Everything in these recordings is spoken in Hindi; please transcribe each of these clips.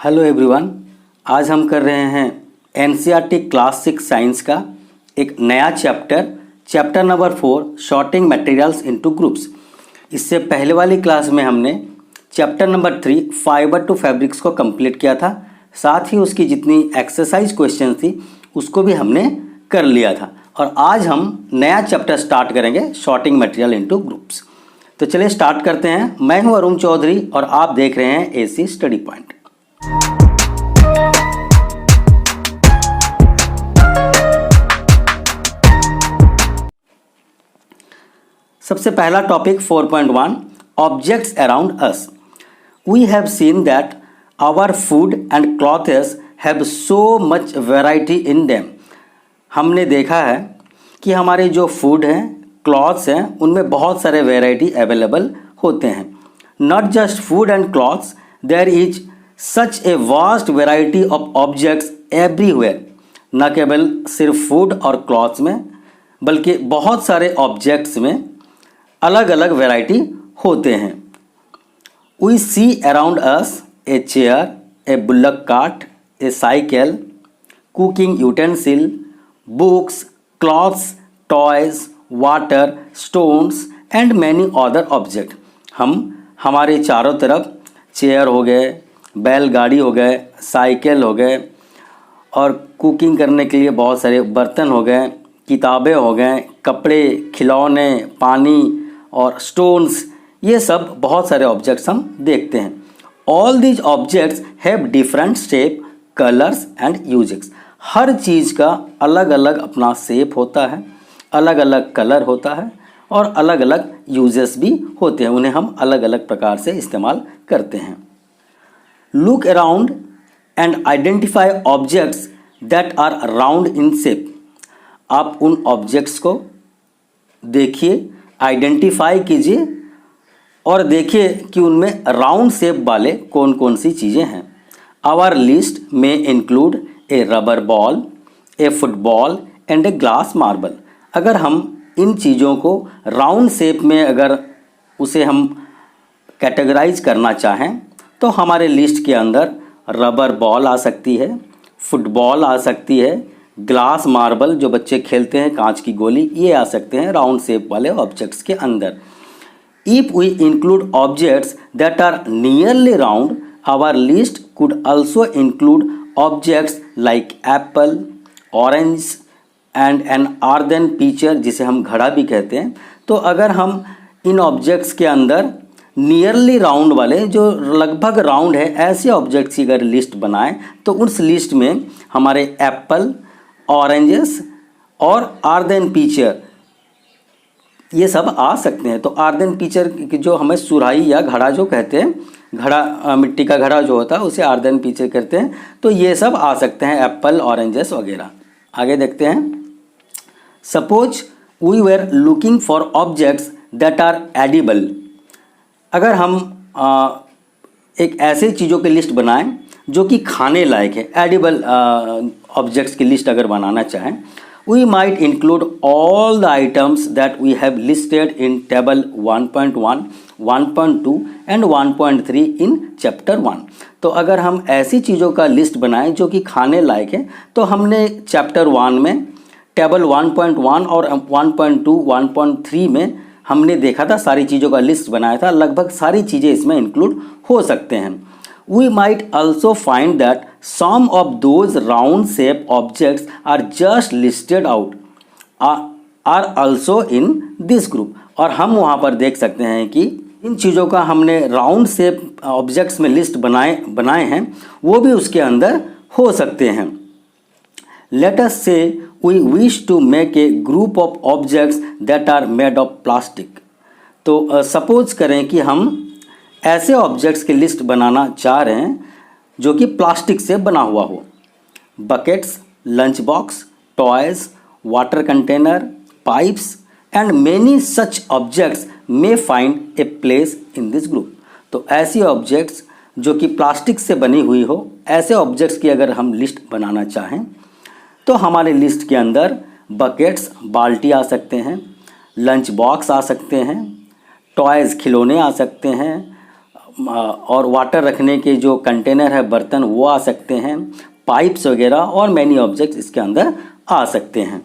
Hello everyone. आज हम कर रहे हैं एनसीईआरटी क्लास 6 साइंस का एक नया chapter number 4 sorting materials into groups. इससे पहले वाली क्लास में हमने chapter number 3 fibre to fabrics को कंप्लीट किया था। साथ ही उसकी जितनी एक्सरसाइज क्वेश्चन थी उसको भी हमने कर लिया था। और आज हम नया चैप्टर स्टार्ट करेंगे शॉर्टिंग मटेरियल इनटू ग्रुप्स। तो चलिए स्टार्ट करते हैं। मैं हूं अरुण चौधरी और आप देख रहे हैं एसी स्टडी पॉइंट। सबसे पहला topic 4.1 objects around us. We have seen that our food and clothes have so much variety in them. हमने देखा है कि हमारे जो फूड हैं, क्लॉथ्स हैं, उनमें बहुत सारे वैरायटी अवेलेबल होते हैं। Not just food and clothes, there is such a vast variety of objects everywhere. न केवल सिर्फ फूड और क्लॉथ्स में बल्कि बहुत सारे ऑब्जेक्ट्स में अलग अलग वैरायटी होते हैं। We see around us a chair, a bullock cart, a cycle, cooking utensil, books, clothes, toys, water, stones and many other object. हम हमारे चारों तरफ चेयर हो गए, बैलगाड़ी हो गए, साइकिल हो गए और कुकिंग करने के लिए बहुत सारे बर्तन हो गए, किताबें हो गए, कपड़े, खिलौने, पानी और स्टोन्स, ये सब बहुत सारे ऑब्जेक्ट्स हम देखते हैं। All these objects have different shape, colours and uses. हर चीज़ का अलग अलग अपना शेप होता है, अलग अलग कलर होता है और अलग अलग यूजेस भी होते हैं। उन्हें हम अलग अलग प्रकार से इस्तेमाल करते हैं। Look around and identify objects that are round in shape. आप उन ऑब्जेक्ट्स को देखिए, आइडेंटिफाई कीजिए और देखिए कि उनमें राउंड शेप वाले कौन कौन सी चीज़ें हैं। आवर लिस्ट में include A rubber ball, A football and a glass marble. अगर हम इन चीज़ों को राउंड शेप में अगर उसे हम कैटेगराइज करना चाहें तो हमारे लिस्ट के अंदर रबर बॉल आ सकती है, फुटबॉल आ सकती है, ग्लास मार्बल जो बच्चे खेलते हैं, कांच की गोली, ये आ सकते हैं राउंड शेप वाले ऑब्जेक्ट्स के अंदर। If we include objects that are nearly round, our list could also include objects like apple, orange and an earthen pitcher, जिसे हम घड़ा भी कहते हैं। तो अगर हम इन ऑब्जेक्ट्स के अंदर नियरली राउंड वाले, जो लगभग राउंड है, ऐसे ऑब्जेक्ट्स की अगर लिस्ट बनाएं तो उस लिस्ट में हमारे एप्पल, ऑरेंजेस और आर्दन पिचर ये सब आ सकते हैं। तो आर्दन पिचर जो हमें सुराही या घड़ा जो कहते हैं, घड़ा मिट्टी का घड़ा जो होता है उसे आर्दन पिचर कहते हैं। तो ये सब आ सकते हैं, एप्पल, ऑरेंजेस वगैरह। आगे देखते हैं। Suppose we were looking for objects that are edible. अगर हम एक ऐसे चीज़ों की लिस्ट बनाएं जो कि खाने लायक है, एडिबल ऑब्जेक्ट्स की लिस्ट अगर बनाना चाहें, we might include all the items that we have listed in table 1.1, 1.2 and 1.3 in chapter 1। तो अगर हम ऐसी चीज़ों का लिस्ट बनाएं जो कि खाने लायक है, तो हमने चैप्टर 1 में टेबल 1.1 और 1.2, 1.3 में हमने देखा था, सारी चीज़ों का लिस्ट बनाया था। लगभग सारी चीज़ें इसमें इंक्लूड हो सकते हैं। We might also find that some of those round shape objects are just listed out are also in this group। और हम वहाँ पर देख सकते हैं कि इन चीज़ों का हमने राउंड शेप ऑब्जेक्ट्स में लिस्ट बनाए हैं, वो भी उसके अंदर हो सकते हैं। Let us say we wish to make a group of objects that are made of plastic। तो सपोज करें कि हम ऐसे ऑब्जेक्ट्स की लिस्ट बनाना चाह रहे हैं जो कि प्लास्टिक से बना हुआ हो। Buckets, lunch box, toys, water container, pipes and many such objects may find a place in this group. तो ऐसी ऑब्जेक्ट्स जो कि प्लास्टिक से बनी हुई हो, ऐसे ऑब्जेक्ट्स की अगर हम लिस्ट बनाना चाहें तो हमारे लिस्ट के अंदर बकेट्स, बाल्टी आ सकते हैं, लंच बॉक्स आ सकते हैं, टॉयज़, खिलौने आ सकते हैं, और वाटर रखने के जो कंटेनर है, बर्तन, वो आ सकते हैं, पाइप्स वगैरह, और मैनी ऑब्जेक्ट्स इसके अंदर आ सकते हैं।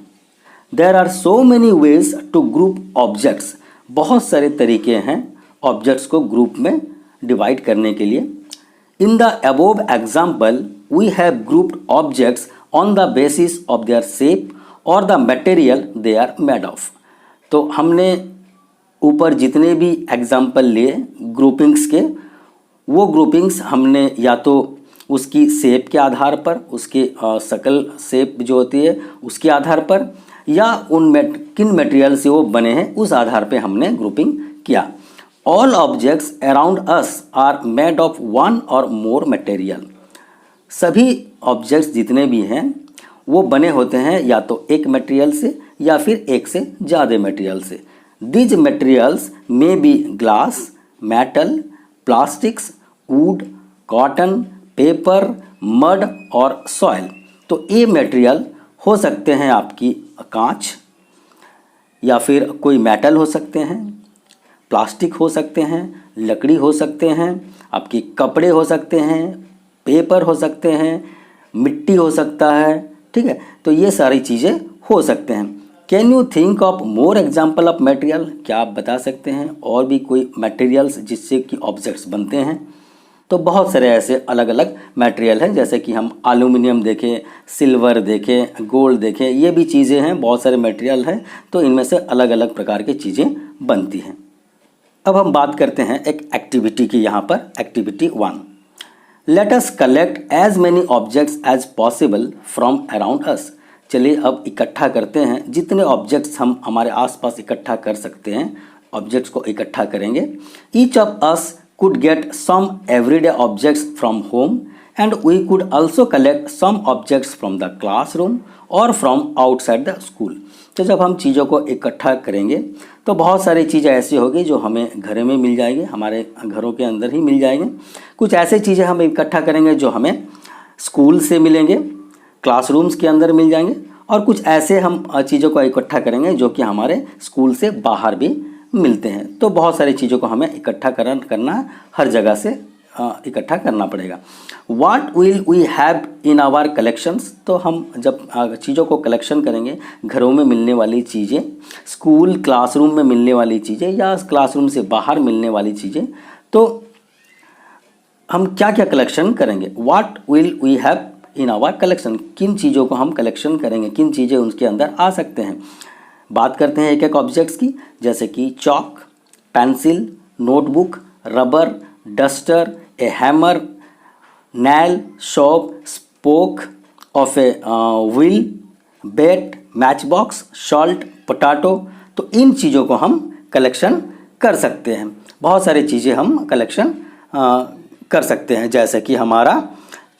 There are so many ways to group objects, बहुत सारे तरीके हैं ऑब्जेक्ट्स को ग्रुप में डिवाइड करने के लिए। In the above example we have grouped objects on the basis of their shape और the material they are made of. तो हमने ऊपर जितने भी एग्जाम्पल लिए ग्रुपिंग्स के, वो ग्रुपिंग्स हमने या तो उसकी शेप के आधार पर, उसके शकल शेप जो होती है उसके आधार पर, या किन मटेरियल से वो बने हैं उस आधार पे हमने ग्रुपिंग किया। All objects around us are made of one और मोर मटेरियल। सभी ऑब्जेक्ट्स जितने भी हैं वो बने होते हैं या तो एक मटेरियल से या फिर एक से ज़्यादा मटेरियल से। These materials may be glass, metal, plastics, would, cotton, paper, mud और सॉइल। तो ये मटेरियल हो सकते हैं आपकी कांच, या फिर कोई मेटल हो सकते हैं, प्लास्टिक हो सकते हैं, लकड़ी हो सकते हैं, आपके कपड़े हो सकते हैं, पेपर हो सकते हैं, मिट्टी हो सकता है, ठीक है। तो ये सारी चीज़ें हो सकते हैं। Can you think of more example of material, क्या आप बता सकते हैं और भी कोई मटेरियल्स जिससे कि ऑब्जेक्ट्स बनते हैं? तो बहुत सारे ऐसे अलग अलग मटेरियल हैं, जैसे कि हम एल्यूमिनियम देखें, सिल्वर देखें, गोल्ड देखें, ये भी चीज़ें हैं, बहुत सारे मटेरियल हैं। तो इनमें से अलग अलग प्रकार की चीज़ें बनती हैं। अब हम बात करते हैं एक एक्टिविटी की। यहाँ पर activity 1, let us collect as many objects as possible from around us. चलिए अब इकट्ठा करते हैं जितने ऑब्जेक्ट्स हम हमारे आसपास इकट्ठा कर सकते हैं, ऑब्जेक्ट्स को इकट्ठा करेंगे। Each of us could get some everyday objects from home and we could also collect some objects from the classroom or from outside the school। तो जब हम चीज़ों को इकट्ठा करेंगे तो बहुत सारी चीज़ें ऐसी होगी जो हमें घर में मिल जाएंगी, हमारे घरों के अंदर ही मिल जाएंगे। कुछ ऐसे चीज़ें हम इकट्ठा करेंगे जो हमें स्कूल से मिलेंगे, क्लासरूम्स के अंदर मिल जाएंगे, और कुछ ऐसे हम चीज़ों को इकट्ठा करेंगे जो कि हमारे स्कूल से बाहर भी मिलते हैं। तो बहुत सारी चीज़ों को हमें इकट्ठा करना हर जगह से इकट्ठा करना पड़ेगा। What will we have in our collections? तो हम जब चीज़ों को कलेक्शन करेंगे, घरों में मिलने वाली चीज़ें, स्कूल क्लासरूम में मिलने वाली चीज़ें, या क्लासरूम से बाहर मिलने वाली चीज़ें, तो हम क्या क्या कलेक्शन करेंगे? What will we have in our collection? किन चीज़ों को हम कलेक्शन करेंगे, किन चीज़ें उनके अंदर आ सकते हैं। बात करते हैं एक एक ऑब्जेक्ट्स की, जैसे कि chalk, pencil, notebook, rubber, duster, A hammer, nail, shop, spoke of a wheel, bat, match box, salt, potato. तो इन चीज़ों को हम कलेक्शन कर सकते हैं। बहुत सारी चीज़ें हम कलेक्शन कर सकते हैं, जैसे कि हमारा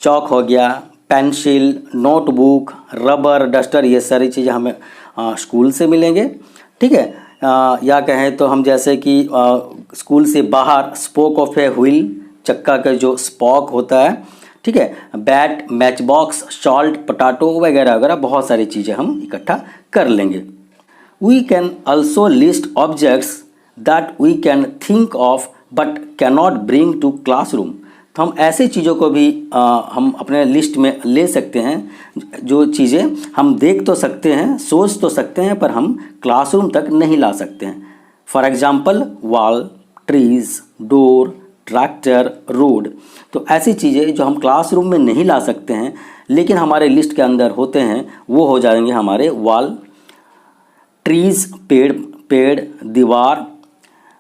चॉक हो गया, पेंसिल, नोटबुक, रबर, डस्टर, ये सारी चीज़ें हमें स्कूल से मिलेंगे, ठीक है। या कहें तो हम जैसे कि स्कूल से बाहर स्पोक ऑफ ए व्हील, चक्का का जो स्पॉक होता है, ठीक है, bat, match box, salt, potato वगैरह वगैरह बहुत सारी चीज़ें हम इकट्ठा कर लेंगे। We can also list objects that we can think of but cannot bring to classroom. तो हम ऐसे चीज़ों को भी हम अपने लिस्ट में ले सकते हैं, जो चीज़ें हम देख तो सकते हैं, सोच तो सकते हैं, पर हम क्लासरूम तक नहीं ला सकते हैं। For example wall, trees, door, tractor, road. तो ऐसी चीज़ें जो हम क्लासरूम में नहीं ला सकते हैं लेकिन हमारे लिस्ट के अंदर होते हैं, वो हो जाएंगे हमारे वॉल, ट्रीज, पेड़, दीवार,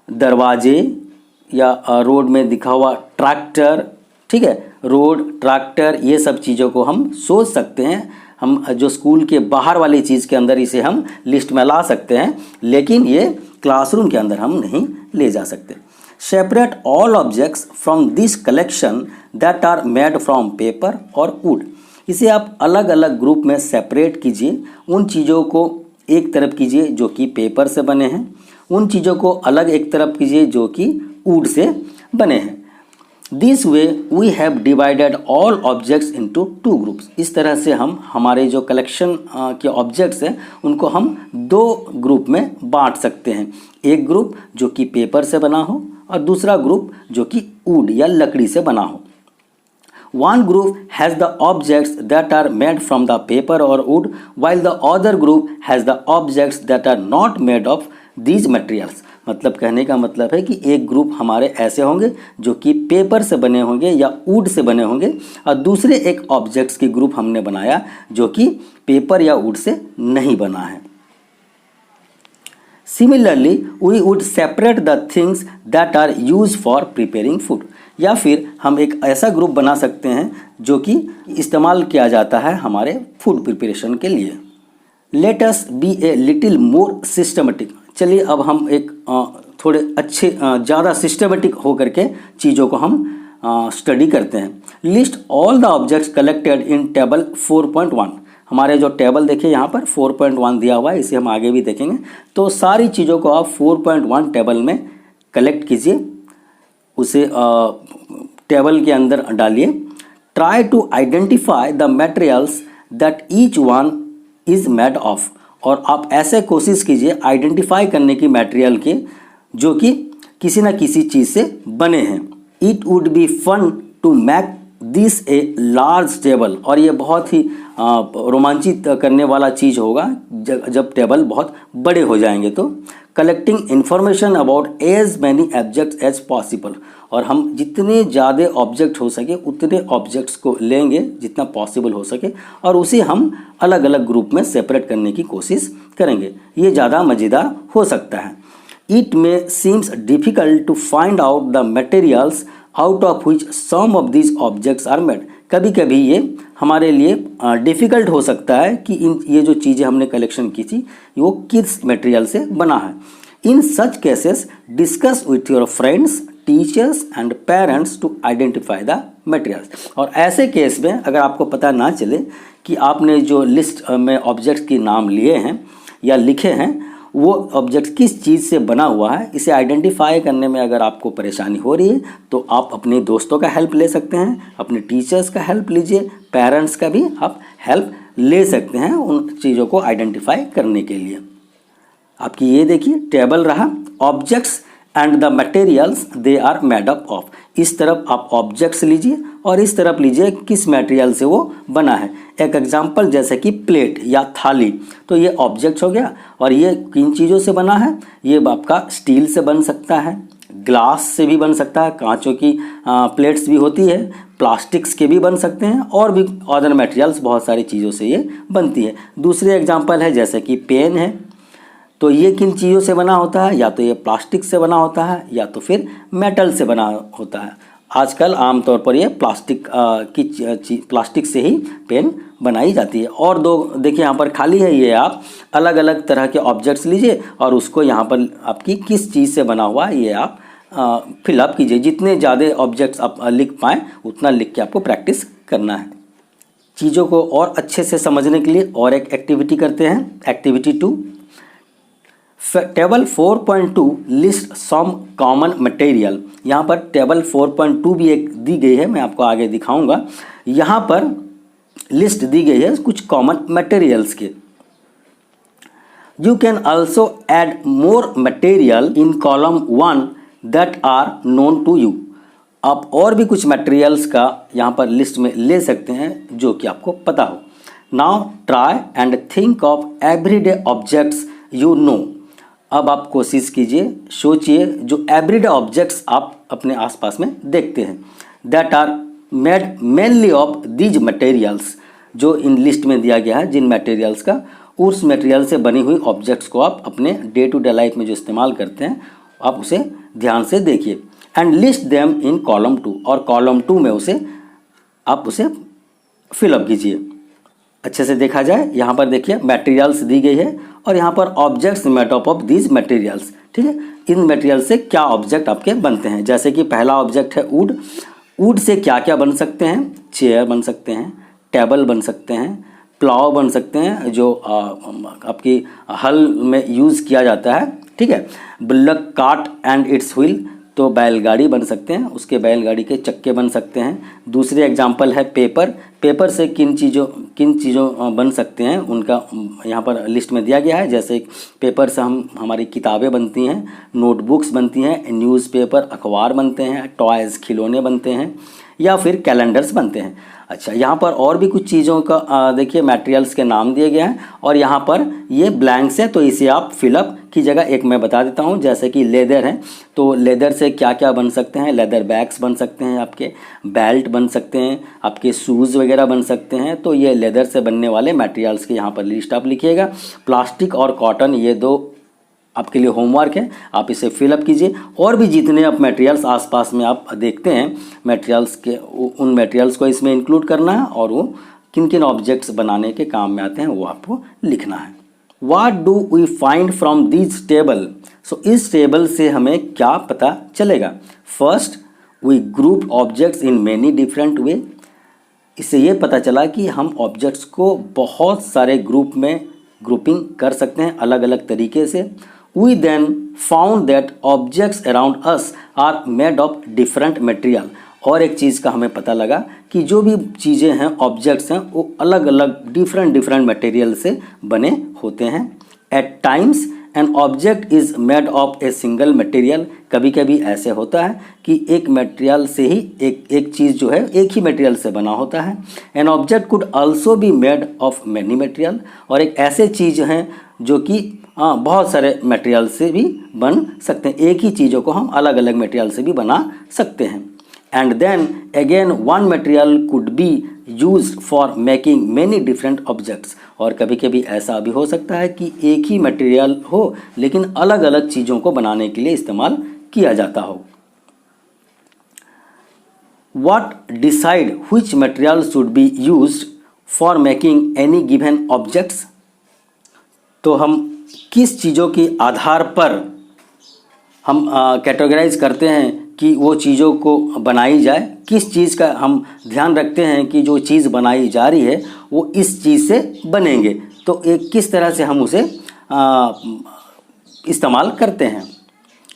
दरवाजे, या रोड में दिखा हुआ ट्रैक्टर, ठीक है, रोड, ट्रैक्टर, ये सब चीज़ों को हम सोच सकते हैं। हम जो स्कूल के बाहर वाली चीज़ के अंदर इसे हम लिस्ट में ला सकते हैं, लेकिन ये क्लासरूम के अंदर हम नहीं ले जा सकते। Separate all objects from this collection that are made from paper और वुड। इसे आप अलग अलग ग्रुप में सेपरेट कीजिए। उन चीज़ों को एक तरफ कीजिए जो कि पेपर से बने हैं, उन चीज़ों को अलग एक तरफ कीजिए जो कि वुड से बने हैं। This way we have divided all objects into 2 groups. इस तरह से हम हमारे जो कलेक्शन के ऑब्जेक्ट्स हैं उनको हम 2 ग्रुप में बांट सकते हैं। एक ग्रुप जो कि पेपर से बना हो और दूसरा ग्रुप जो कि वुड या लकड़ी से बना हो। One group has the objects that are made from the paper or wood, while the other group has the objects that are not made of these materials। मतलब कहने का मतलब है कि एक ग्रुप हमारे ऐसे होंगे जो कि पेपर से बने होंगे या वुड से बने होंगे, और दूसरे एक ऑब्जेक्ट्स की ग्रुप हमने बनाया जो कि पेपर या वुड से नहीं बना है। Similarly, we would separate the things that are used for preparing food। या फिर हम एक ऐसा ग्रुप बना सकते हैं जो कि इस्तेमाल किया जाता है हमारे फूड प्रिपरेशन के लिए। Let us B a little more systematic. चलिए अब हम एक थोड़े अच्छे ज़्यादा सिस्टमेटिक होकर के चीज़ों को हम स्टडी करते हैं। List all the objects collected in table 4.1। हमारे जो टेबल देखिए यहाँ पर 4.1 दिया हुआ है, इसे हम आगे भी देखेंगे। तो सारी चीज़ों को आप 4.1 टेबल में कलेक्ट कीजिए, उसे टेबल के अंदर डालिए। Try to identify the materials that each one is made of. और आप ऐसे कोशिश कीजिए आइडेंटिफाई करने की मटेरियल के जो कि किसी न किसी चीज़ से बने हैं। It would be fun to make this a large table. और ये बहुत ही रोमांचित करने वाला चीज़ होगा जब टेबल बहुत बड़े हो जाएंगे। तो collecting information about as many objects as possible. और हम जितने ज़्यादा ऑब्जेक्ट हो सके उतने ऑब्जेक्ट्स को लेंगे जितना पॉसिबल हो सके, और उसे हम अलग अलग ग्रुप में सेपरेट करने की कोशिश करेंगे। ये ज़्यादा मज़ेदार हो सकता है। It may seems difficult to find out the materials out of which some of this objects are made. कभी कभी ये हमारे लिए डिफ़िकल्ट हो सकता है कि ये जो चीज़ें हमने कलेक्शन की थी वो किस मटेरियल से बना है। In such cases discuss with your friends, teachers and parents to identify the materials. और ऐसे केस में अगर आपको पता ना चले कि आपने जो लिस्ट में ऑब्जेक्ट्स के नाम लिए हैं या लिखे हैं वो ऑब्जेक्ट किस चीज़ से बना हुआ है, इसे आइडेंटिफाई करने में अगर आपको परेशानी हो रही है तो आप अपने दोस्तों का हेल्प ले सकते हैं, अपने टीचर्स का हेल्प लीजिए, पेरेंट्स का भी आप हेल्प ले सकते हैं उन चीज़ों को आइडेंटिफाई करने के लिए। आपकी ये देखिए टेबल रहा, objects and the materials they are made up of. इस तरफ आप ऑब्जेक्ट्स लीजिए और इस तरफ लीजिए किस मटेरियल से वो बना है। एक एग्जांपल जैसे कि प्लेट या थाली, तो ये ऑब्जेक्ट हो गया और ये किन चीज़ों से बना है। ये आपका स्टील से बन सकता है, ग्लास से भी बन सकता है, कांचों की प्लेट्स भी होती है, प्लास्टिक्स के भी बन सकते हैं, और भी अदर मटेरियल्स बहुत सारी चीज़ों से ये बनती है। दूसरे एग्जांपल है जैसे कि पेन है, तो ये किन चीज़ों से बना होता है, या तो ये प्लास्टिक से बना होता है या तो फिर मेटल से बना होता है। आजकल आमतौर पर ये प्लास्टिक से ही पेन बनाई जाती है। और दो देखिए यहाँ पर खाली है, ये आप अलग अलग तरह के ऑब्जेक्ट्स लीजिए और उसको यहाँ पर आपकी किस चीज़ से बना हुआ है ये आप फिलअप कीजिए। जितने ज़्यादा ऑब्जेक्ट्स आप लिख पाएँ उतना लिख के आपको प्रैक्टिस करना है। चीज़ों को और अच्छे से समझने के लिए और एक एक्टिविटी करते हैं, activity 2। Table 4.2 list some common material. यहाँ पर टेबल 4.2 भी एक दी गई है, मैं आपको आगे दिखाऊंगा। यहाँ पर लिस्ट दी गई है कुछ कॉमन मटेरियल्स के। You can also add more material in column 1 that are known to you. आप और भी कुछ मटेरियल्स का यहाँ पर लिस्ट में ले सकते हैं जो कि आपको पता हो। Now try and think of everyday objects you know. अब आप कोशिश कीजिए, सोचिए जो एवरीडे ऑब्जेक्ट्स आप अपने आसपास में देखते हैं, that are made mainly of these materials. जो इन लिस्ट में दिया गया है जिन मटेरियल्स का, उस मटेरियल से बनी हुई ऑब्जेक्ट्स को आप अपने डे टू डे लाइफ में जो इस्तेमाल करते हैं आप उसे ध्यान से देखिए। And list them in column 2, और कॉलम 2 में आप उसे फिलअप कीजिए। अच्छे से देखा जाए यहाँ पर देखिए मटेरियल्स दी गई है और यहाँ पर objects made up of these materials. ठीक है, इन मटेरियल से क्या ऑब्जेक्ट आपके बनते हैं। जैसे कि पहला ऑब्जेक्ट है वुड। वुड से क्या क्या बन सकते हैं, चेयर बन सकते हैं, टेबल बन सकते हैं, प्लाव बन सकते हैं जो आपकी हल में यूज़ किया जाता है। ठीक है, bullock cart and it's wheel, तो बैलगाड़ी बन सकते हैं, उसके बैलगाड़ी के चक्के बन सकते हैं। दूसरी एग्जांपल है पेपर। पेपर से किन चीज़ों बन सकते हैं उनका यहाँ पर लिस्ट में दिया गया है। जैसे पेपर से हमारी किताबें बनती हैं, नोटबुक्स बनती हैं, न्यूज़पेपर अखबार बनते हैं, टॉयज़ खिलौने बनते हैं, या फिर कैलेंडर्स बनते हैं। अच्छा, यहाँ पर और भी कुछ चीज़ों का देखिए मटेरियल्स के नाम दिए गए हैं और यहाँ पर ये ब्लैंक्स है, तो इसे आप फिलअप कीजिएगा। एक मैं बता देता हूँ, जैसे कि लेदर है, तो लेदर से क्या क्या बन सकते हैं। लेदर बैग्स बन सकते हैं, आपके बेल्ट बन सकते हैं, आपके शूज़ वगैरह बन सकते हैं। तो ये लेदर से बनने वाले मटेरियल्स की यहाँ पर लिस्ट आप लिखिएगा। प्लास्टिक और कॉटन, ये दो आपके लिए होमवर्क है, आप इसे फिलअप कीजिए। और भी जितने आप मटेरियल्स आसपास में आप देखते हैं मटेरियल्स के, उन मटेरियल्स को इसमें इंक्लूड करना है और वो किन किन ऑब्जेक्ट्स बनाने के काम में आते हैं वो आपको लिखना है। What do we find from this table? So इस टेबल से हमें क्या पता चलेगा? First, we group objects in many different way. इससे ये पता चला कि हम ऑब्जेक्ट्स को बहुत सारे ग्रुप में ग्रुपिंग कर सकते हैं अलग अलग तरीके से। We then found that objects around us are made of different material। और एक चीज़ का हमें पता लगा कि जो भी चीज़ें हैं, ऑब्जेक्ट्स हैं, वो अलग अलग डिफरेंट मटेरियल से बने होते हैं। At times an object is made of a single material. कभी कभी ऐसे होता है कि एक मटेरियल से ही एक चीज़ जो है एक ही मटेरियल से बना होता है। An object could also be made of many material. और एक ऐसे चीज़ हैं जो कि बहुत सारे मटेरियल से भी बन सकते हैं। एक ही चीज़ों को हम अलग अलग मटेरियल से भी बना सकते हैं। And then again one material could be used for making many different objects. और कभी कभी ऐसा भी हो सकता है कि एक ही मटेरियल हो लेकिन अलग अलग चीज़ों को बनाने के लिए इस्तेमाल किया जाता हो। What decide which material should be used for making any given objects? तो हम किस चीज़ों के आधार पर हम कैटेगराइज करते हैं कि वो चीज़ों को बनाई जाए, किस चीज़ का हम ध्यान रखते हैं कि जो चीज़ बनाई जा रही है वो इस चीज़ से बनेंगे, तो एक किस तरह से हम उसे इस्तेमाल करते हैं,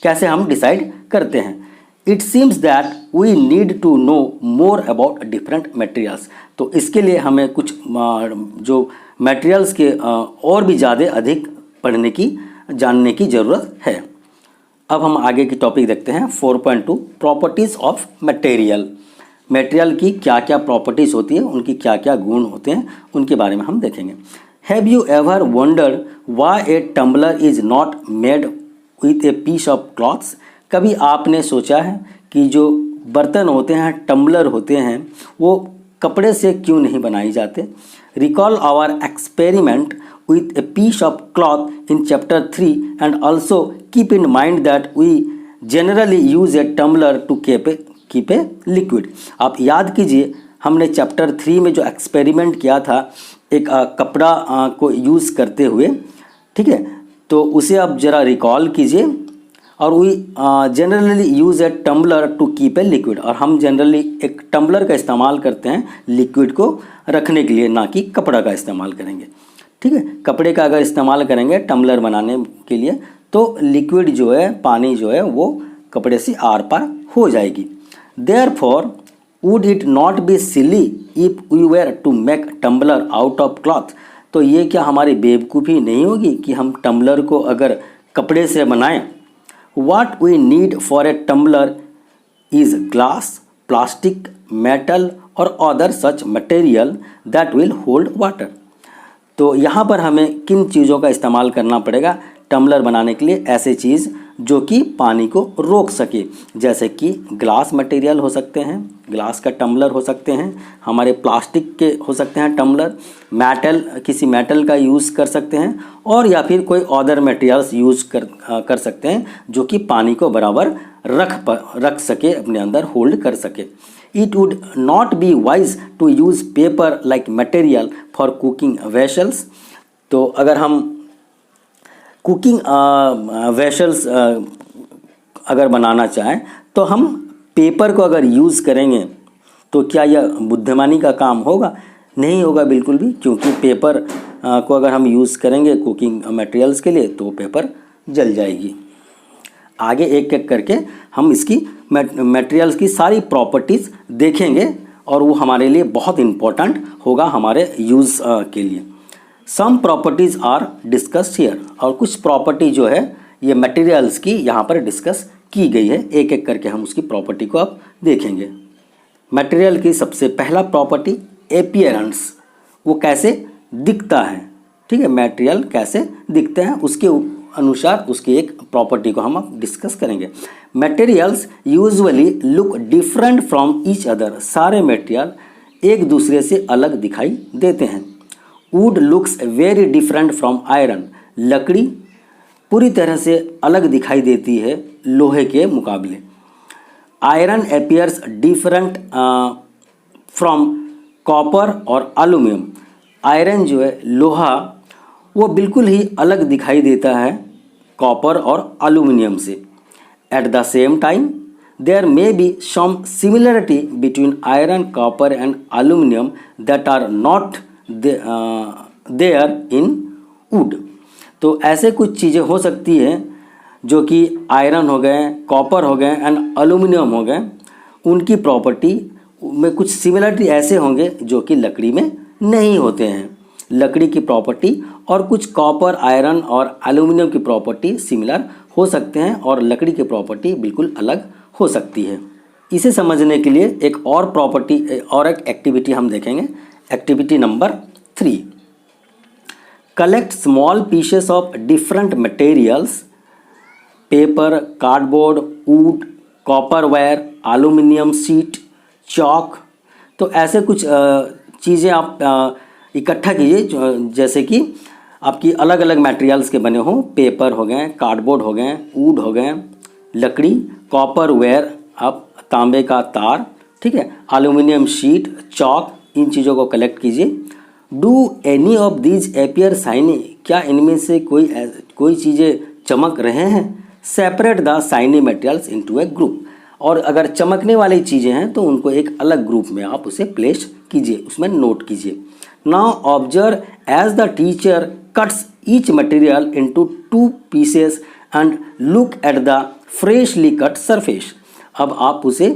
कैसे हम डिसाइड करते हैं। It seems that we need to know more about different materials. तो इसके लिए हमें कुछ जो मटेरियल्स के और भी ज़्यादा अधिक पढ़ने की जानने की ज़रूरत है। अब हम आगे की टॉपिक देखते हैं 4.2 प्रॉपर्टीज़ ऑफ मटेरियल। मटेरियल की क्या क्या प्रॉपर्टीज़ होती है, उनकी क्या क्या गुण होते हैं, उनके बारे में हम देखेंगे। Have you ever wondered why a tumbler is not made with a piece of cloths? कभी आपने सोचा है कि जो बर्तन होते हैं, टम्बलर होते हैं, वो कपड़े से क्यों नहीं बनाए जाते? Recall our experiment with a piece of cloth in chapter 3 and also keep in mind that we generally use a tumbler to keep a liquid। आप याद कीजिए हमने चैप्टर 3 में जो एक्सपेरिमेंट किया था एक कपड़ा को यूज़ करते हुए, ठीक है, तो उसे आप ज़रा रिकॉल कीजिए। और we generally use a tumbler to keep a liquid, और हम जनरली एक टम्बलर का इस्तेमाल करते हैं लिक्विड को रखने के लिए, ना कि कपड़ा का इस्तेमाल करेंगे। ठीक है, कपड़े का अगर इस्तेमाल करेंगे टम्बलर बनाने के लिए तो लिक्विड जो है, पानी जो है, वो कपड़े से आर पार हो जाएगी। Therefore would it not be silly if we were to make tumbler out of cloth? तो ये क्या हमारी बेवकूफ़ी नहीं होगी कि हम टम्बलर को अगर कपड़े से बनाएं? What we need for a tumbler is glass, plastic, metal और other such material that will hold water. तो यहाँ पर हमें किन चीज़ों का इस्तेमाल करना पड़ेगा टम्बलर बनाने के लिए? ऐसे चीज़ जो कि पानी को रोक सके, जैसे कि ग्लास मटेरियल हो सकते हैं, ग्लास का टम्बलर हो सकते हैं, हमारे प्लास्टिक के हो सकते हैं टम्बलर, मेटल, किसी मेटल का यूज़ कर सकते हैं, और या फिर कोई अदर मटेरियल्स यूज़ कर सकते हैं जो कि पानी को बराबर रख सके, अपने अंदर होल्ड कर सके। It would not be wise to use paper like material for cooking vessels। तो अगर हम कुकिंग वेसल्स अगर बनाना चाहें तो हम पेपर को अगर यूज़ करेंगे तो क्या यह बुद्धिमानी का काम होगा? नहीं होगा बिल्कुल भी, क्योंकि पेपर को अगर हम यूज़ करेंगे कुकिंग मटेरियल्स के लिए तो पेपर जल जाएगी। आगे एक एक करके हम इसकी मटेरियल्स की सारी प्रॉपर्टीज़ देखेंगे और वो हमारे लिए बहुत इम्पोर्टेंट होगा हमारे यूज़ के लिए। सम प्रॉपर्टीज़ आर डिस्कस्ड हियर, और कुछ प्रॉपर्टी जो है ये मटेरियल्स की यहाँ पर डिस्कस की गई है। एक एक करके हम उसकी प्रॉपर्टी को अब देखेंगे। मटेरियल की सबसे पहला प्रॉपर्टी एपियरेंस, वो कैसे दिखता है, ठीक है, मटेरियल कैसे दिखते हैं उसके अनुसार उसकी एक प्रॉपर्टी को हम अब डिस्कस करेंगे। Materials usually look different from each other, सारे मटेरियल एक दूसरे से अलग दिखाई देते हैं। Would looks very different from iron, लकड़ी पूरी तरह से अलग दिखाई देती है लोहे के मुकाबले। Iron appears different from copper और एल्यूमिनियम, आयरन जो है लोहा वो बिल्कुल ही अलग दिखाई देता है कॉपर और एल्यूमिनियम से। At the same time there may be some similarity between iron, copper and aluminium that are not there in wood. तो ऐसे कुछ चीज़ें हो सकती हैं जो कि आयरन हो गए, कॉपर हो गए एंड एल्यूमिनियम हो गए, उनकी प्रॉपर्टी में कुछ सिमिलरिटी ऐसे होंगे जो कि लकड़ी में नहीं होते हैं। लकड़ी की प्रॉपर्टी और कुछ कॉपर, आयरन और एल्यूमिनियम की प्रॉपर्टी सिमिलर हो सकते हैं और लकड़ी की प्रॉपर्टी बिल्कुल अलग हो सकती है। इसे समझने के लिए एक और प्रॉपर्टी और एक एक्टिविटी हम देखेंगे। Activity number 3, collect small pieces of different materials, paper, cardboard, would, copper wire, aluminium sheet, chalk. तो ऐसे कुछ चीज़ें आप इकट्ठा कीजिए जैसे कि आपकी अलग अलग मटेरियल्स के बने हों। पेपर हो गए, कार्डबोर्ड हो गए, वुड हो गए, लकड़ी, कॉपर वायर, आप तांबे का तार, ठीक है, एल्यूमिनियम शीट, चॉक, इन चीज़ों को कलेक्ट कीजिए। Do any of these appear shiny, क्या इनमें से कोई चीज़ें चमक रहे हैं। Separate the shiny materials into A group, और अगर चमकने वाली चीज़ें हैं तो उनको एक अलग ग्रुप में आप उसे प्लेस कीजिए, उसमें नोट कीजिए। Now observe as the teacher cuts each material into 2 pieces and look at the freshly cut surface. अब आप उसे,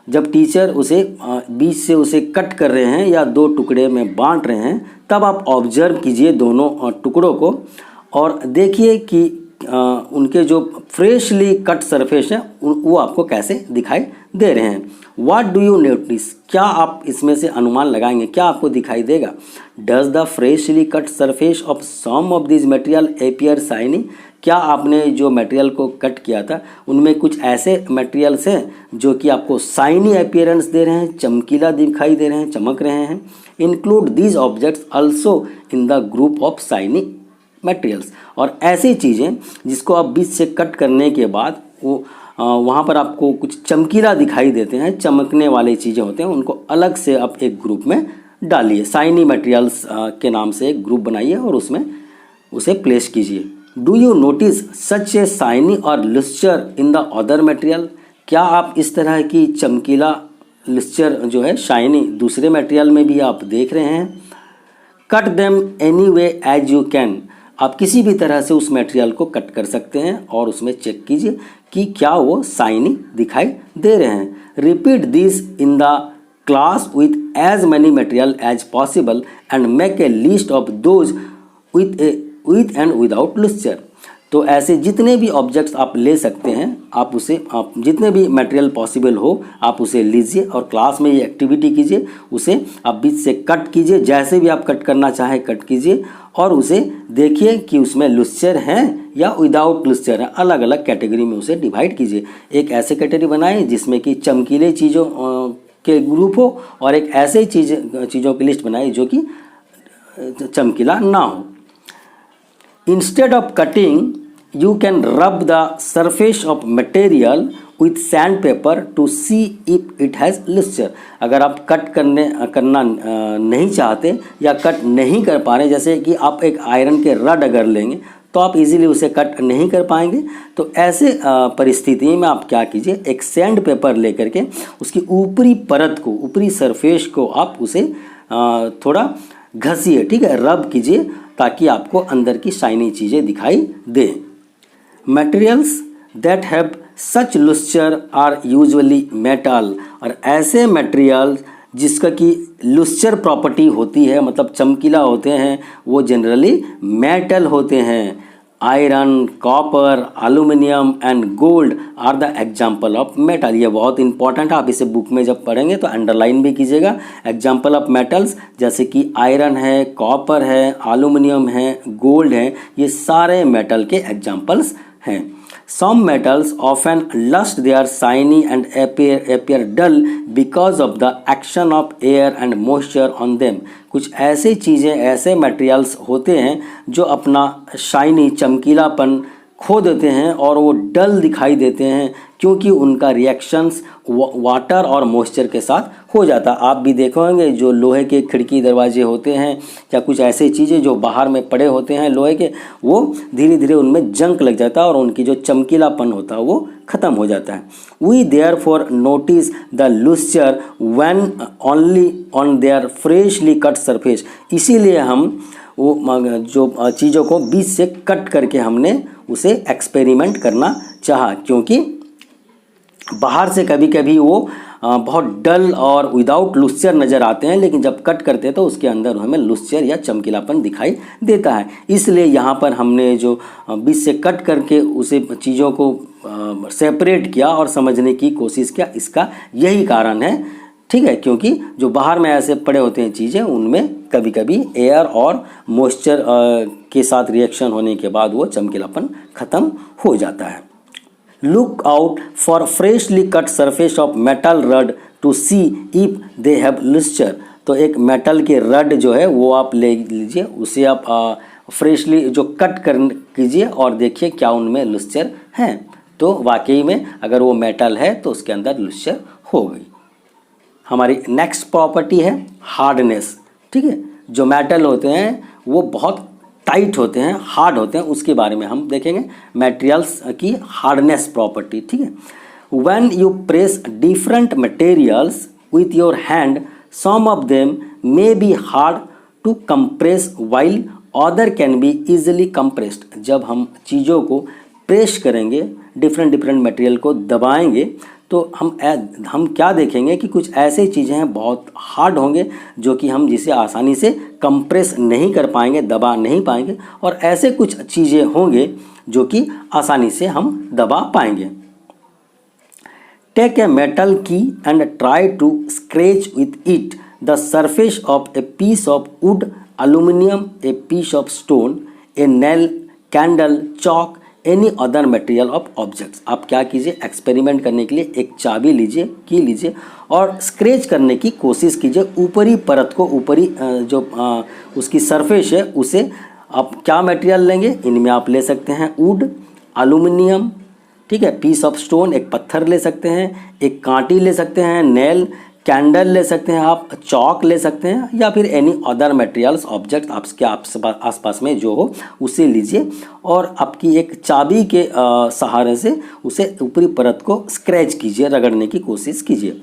जब टीचर उसे बीच से उसे कट कर रहे हैं या 2 टुकड़े में बांट रहे हैं, तब आप ऑब्जर्व कीजिए दोनों टुकड़ों को और देखिए कि उनके जो फ्रेशली कट सरफेस है वो आपको कैसे दिखाई दे रहे हैं। व्हाट डू यू नोटिस, क्या आप इसमें से अनुमान लगाएंगे, क्या आपको दिखाई देगा। Does the freshly cut surface of some of this material appear shiny, क्या आपने जो मटेरियल को कट किया था उनमें कुछ ऐसे मटेरियल्स हैं जो कि आपको शाइनी अपीयरेंस दे रहे हैं, चमकीला दिखाई दे रहे हैं, चमक रहे हैं। Include these objects also in the group of shiny materials, और ऐसी चीज़ें जिसको आप बीच से कट करने के बाद वो वहाँ पर आपको कुछ चमकीला दिखाई देते हैं, चमकने वाली चीज़ें होते हैं, उनको अलग से आप एक ग्रुप में डालिए। शाइनी मटेरियल्स के नाम से एक ग्रुप बनाइए और उसमें उसे प्लेस कीजिए। Do you notice such A shiny और लुस्चर इन द अदर मटेरियल, क्या आप इस तरह की चमकीला लुस्चर जो है शाइनी दूसरे मटेरियल में भी आप देख रहे हैं। Cut them any way as you can, आप किसी भी तरह से उस मटेरियल को कट कर सकते हैं और उसमें चेक कीजिए कि क्या वो शाइनी दिखाई दे रहे हैं। Repeat this in the class with as many material as possible and make a list of those with and without lustre. तो ऐसे जितने भी ऑब्जेक्ट्स आप ले सकते हैं, आप जितने भी मटेरियल पॉसिबल हो आप उसे लीजिए और क्लास में ये एक्टिविटी कीजिए। उसे आप बीच से कट कीजिए, जैसे भी आप कट करना चाहें कट कीजिए और उसे देखिए कि उसमें लुस्चर हैं या विदाउट लुस्चर है, अलग अलग कैटेगरी में उसे डिवाइड कीजिए। एक ऐसे कैटेगरी बनाएं जिसमें कि चमकीले चीज़ों के ग्रुप हो और एक ऐसे चीज़ों की लिस्ट बनाएं जो कि चमकीला ना हो। Instead of cutting, you can rub the surface of material with sandpaper to see if it has luster. अगर आप कट करना नहीं चाहते या कट नहीं कर पा रहे, जैसे कि आप एक आयरन के रड अगर लेंगे तो आप इजीली उसे कट नहीं कर पाएंगे, तो ऐसे परिस्थिति में आप क्या कीजिए, एक सैंड पेपर लेकर के उसकी ऊपरी परत को, ऊपरी सरफेस को आप उसे थोड़ा घसीए, ठीक है, रब कीजिए ताकि आपको अंदर की शाइनी चीज़ें दिखाई दें। Materials that have such luster are usually metal, और ऐसे मटेरियल जिसका कि लुस्चर प्रॉपर्टी होती है, मतलब चमकीला होते हैं, वो जनरली मेटल होते हैं। Iron, copper, aluminium and gold are the example of metal. ये बहुत इंपॉर्टेंट है, आप इसे बुक में जब पढ़ेंगे तो अंडरलाइन भी कीजिएगा। एग्जाम्पल ऑफ मेटल्स जैसे कि आयरन है, कॉपर है, एल्यूमिनियम है, गोल्ड है, ये सारे मेटल के एग्जाम्पल्स हैं। Some metals often lose their shiny and appear dull because of the action of air and moisture on them। कुछ ऐसी चीज़ें, ऐसे मटेरियल्स होते हैं जो अपना शाइनी, चमकीलापन खो देते हैं और वो डल दिखाई देते हैं क्योंकि उनका रिएक्शंस वाटर और मॉइस्चर के साथ हो जाता। आप भी देखे होंगे जो लोहे के खिड़की दरवाजे होते हैं या कुछ ऐसी चीज़ें जो बाहर में पड़े होते हैं लोहे के, वो धीरे धीरे उनमें जंक लग जाता है और उनकी जो चमकीलापन होता है वो ख़त्म हो जाता है। We therefore notice the lustre when only on their freshly cut surface. इसीलिए हम वो जो चीज़ों को बीच से कट करके हमने उसे एक्सपेरिमेंट करना चाहा, क्योंकि बाहर से कभी कभी वो बहुत डल और विदाउट लुस्चर नज़र आते हैं, लेकिन जब कट करते हैं तो उसके अंदर हमें लुस्चर या चमकीलापन दिखाई देता है। इसलिए यहाँ पर हमने जो बीच से कट करके उसे चीज़ों को सेपरेट किया और समझने की कोशिश किया, इसका यही कारण है। ठीक है, क्योंकि जो बाहर में ऐसे पड़े होते हैं चीज़ें, उनमें कभी कभी एयर और मॉइस्चर के साथ रिएक्शन होने के बाद वो चमकीलापन ख़त्म हो जाता है। Look out for freshly cut surface of metal rod to see if they have lustre. तो एक मेटल के रड जो है वो आप ले लीजिए, उसे आप फ्रेशली जो कट कर कीजिए और देखिए क्या उनमें लुस्चर हैं। तो वाकई में अगर वो मेटल है तो उसके अंदर लुस्चर हो गई। हमारी नेक्स्ट प्रॉपर्टी है हार्डनेस। ठीक है, जो मेटल होते हैं वो बहुत टाइट होते हैं, हार्ड होते हैं, उसके बारे में हम देखेंगे, मटेरियल्स की हार्डनेस प्रॉपर्टी। ठीक है, when you press different materials with your hand, some of them may be hard to compress while other can be easily compressed. जब हम चीज़ों को प्रेस करेंगे, डिफरेंट मटेरियल को दबाएंगे, तो हम क्या देखेंगे कि कुछ ऐसे चीज़ें हैं बहुत हार्ड होंगे जो कि हम जिसे आसानी से कंप्रेस नहीं कर पाएंगे, दबा नहीं पाएंगे, और ऐसे कुछ चीज़ें होंगे जो कि आसानी से हम दबा पाएंगे। Take a metal key and try to scratch with it the surface of a piece of wood, aluminium, a piece of stone, a nail, candle, chalk, any other material of objects. आप क्या कीजिए, एक्सपेरिमेंट करने के लिए एक चाबी लीजिए और स्क्रैच करने की कोशिश कीजिए ऊपरी परत को, ऊपरी जो उसकी सरफेस है उसे। आप क्या मटेरियल लेंगे, इनमें आप ले सकते हैं वुड, एल्यूमिनियम, ठीक है, पीस ऑफ स्टोन, एक पत्थर ले सकते हैं, एक कांटी ले सकते हैं, नेल, कैंडल ले सकते हैं, आप चॉक ले सकते हैं, या फिर एनी अदर मटेरियल्स ऑब्जेक्ट आपके आसपास में जो हो उसे लीजिए और आपकी एक चाबी के सहारे से उसे ऊपरी परत को स्क्रैच कीजिए, रगड़ने की कोशिश कीजिए।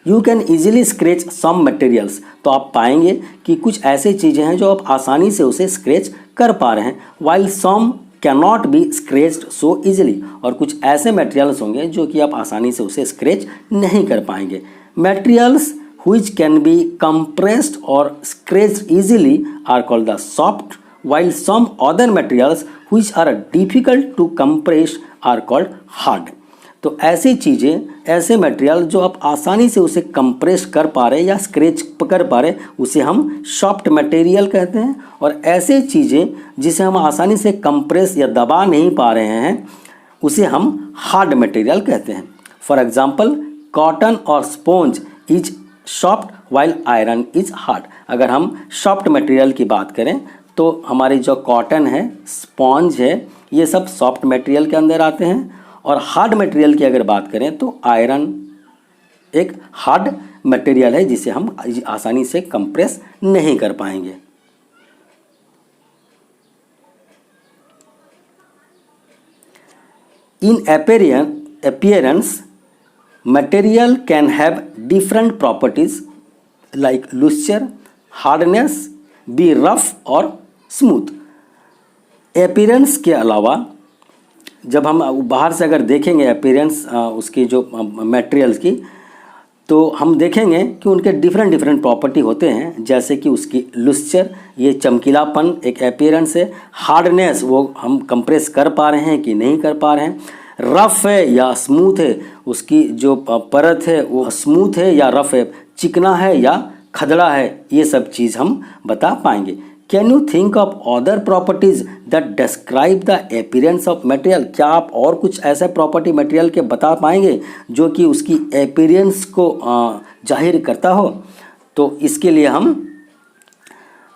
You can easily scratch some materials. तो आप पाएंगे कि कुछ ऐसी चीज़ें हैं जो आप आसानी से उसे स्क्रैच कर पा रहे हैं, while some cannot be scratched so easily. और कुछ ऐसे मटेरियल्स होंगे जो कि आप आसानी से उसे स्क्रैच नहीं कर पाएंगे। Materials which can be compressed or scratched easily are called the soft, while some other materials which are difficult to compress are called hard। तो ऐसी चीज़ें, ऐसे मटेरियल जो आप आसानी से उसे कंप्रेस कर पा रहे या स्क्रैच कर पा रहे, उसे हम सॉफ्ट मटेरियल कहते हैं। और ऐसे चीज़ें जिसे हम आसानी से कंप्रेस या दबा नहीं पा रहे हैं, उसे हम हार्ड मटेरियल कहते हैं। फॉर एग्जांपल, कॉटन और sponge is soft while iron is hard. अगर हम सॉफ्ट मटेरियल की बात करें तो हमारी जो कॉटन है, स्पॉन्ज है, ये सब सॉफ्ट मटेरियल के अंदर आते हैं। और हार्ड मटेरियल की अगर बात करें तो आयरन एक हार्ड मटेरियल है जिसे हम आसानी से कंप्रेस नहीं कर पाएंगे। इन appearance material can have different properties like luster, hardness, be rough और smooth। अपीयरेंस के अलावा जब हम बाहर से अगर देखेंगे अपीयरेंस उसकी जो मटेरियल्स की, तो हम देखेंगे कि उनके डिफरेंट डिफरेंट प्रॉपर्टी होते हैं, जैसे कि उसकी लुस्चर, ये चमकीलापन एक अपीयरेंस है। हार्डनेस, वो हम कंप्रेस कर पा रहे हैं कि नहीं कर पा रहे हैं। रफ़ है या स्मूथ है, उसकी जो परत है वो स्मूथ है या रफ़ है, चिकना है या खदड़ा है, ये सब चीज़ हम बता पाएंगे। Can you think of other properties that describe the appearance of material? क्या आप और कुछ ऐसे प्रॉपर्टी मटेरियल के बता पाएंगे जो कि उसकी अपीयरेंस को जाहिर करता हो? तो इसके लिए हम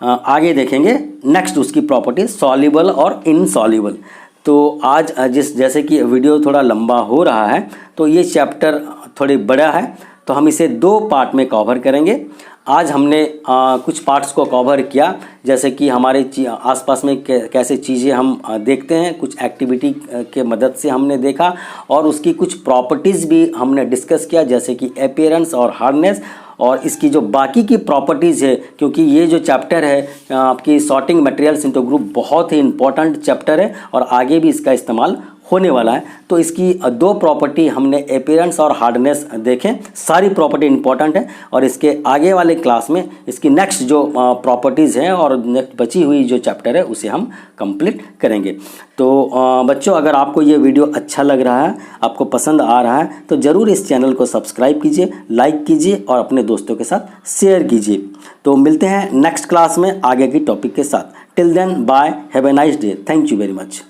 आगे देखेंगे नेक्स्ट उसकी प्रॉपर्टी सॉल्युबल और इनसॉल्युबल। तो आज जैसे कि वीडियो थोड़ा लंबा हो रहा है, तो ये चैप्टर थोड़ी बड़ा है, तो हम इसे 2 पार्ट में कवर करेंगे। आज हमने कुछ पार्ट्स को कवर किया, जैसे कि हमारे आसपास में कैसे चीज़ें हम देखते हैं, कुछ एक्टिविटी के मदद से हमने देखा, और उसकी कुछ प्रॉपर्टीज़ भी हमने डिस्कस किया, जैसे कि अपीयरेंस और हार्डनेस, और इसकी जो बाकी की प्रॉपर्टीज़ है, क्योंकि ये जो चैप्टर है आपकी सॉर्टिंग मटेरियल्स इनटू ग्रुप बहुत ही इंपॉर्टेंट चैप्टर है और आगे भी इसका इस्तेमाल होने वाला है। तो इसकी 2 प्रॉपर्टी हमने अपीयरेंस और हार्डनेस देखें, सारी प्रॉपर्टी इंपॉर्टेंट है, और इसके आगे वाले क्लास में इसकी नेक्स्ट जो प्रॉपर्टीज़ हैं और नेक्स्ट बची हुई जो चैप्टर है उसे हम कंप्लीट करेंगे। तो बच्चों, अगर आपको ये वीडियो अच्छा लग रहा है, आपको पसंद आ रहा है, तो ज़रूर इस चैनल को सब्सक्राइब कीजिए, लाइक कीजिए और अपने दोस्तों के साथ शेयर कीजिए। तो मिलते हैं नेक्स्ट क्लास में आगे की टॉपिक के साथ। Till then bye, have a nice day, thank you very much.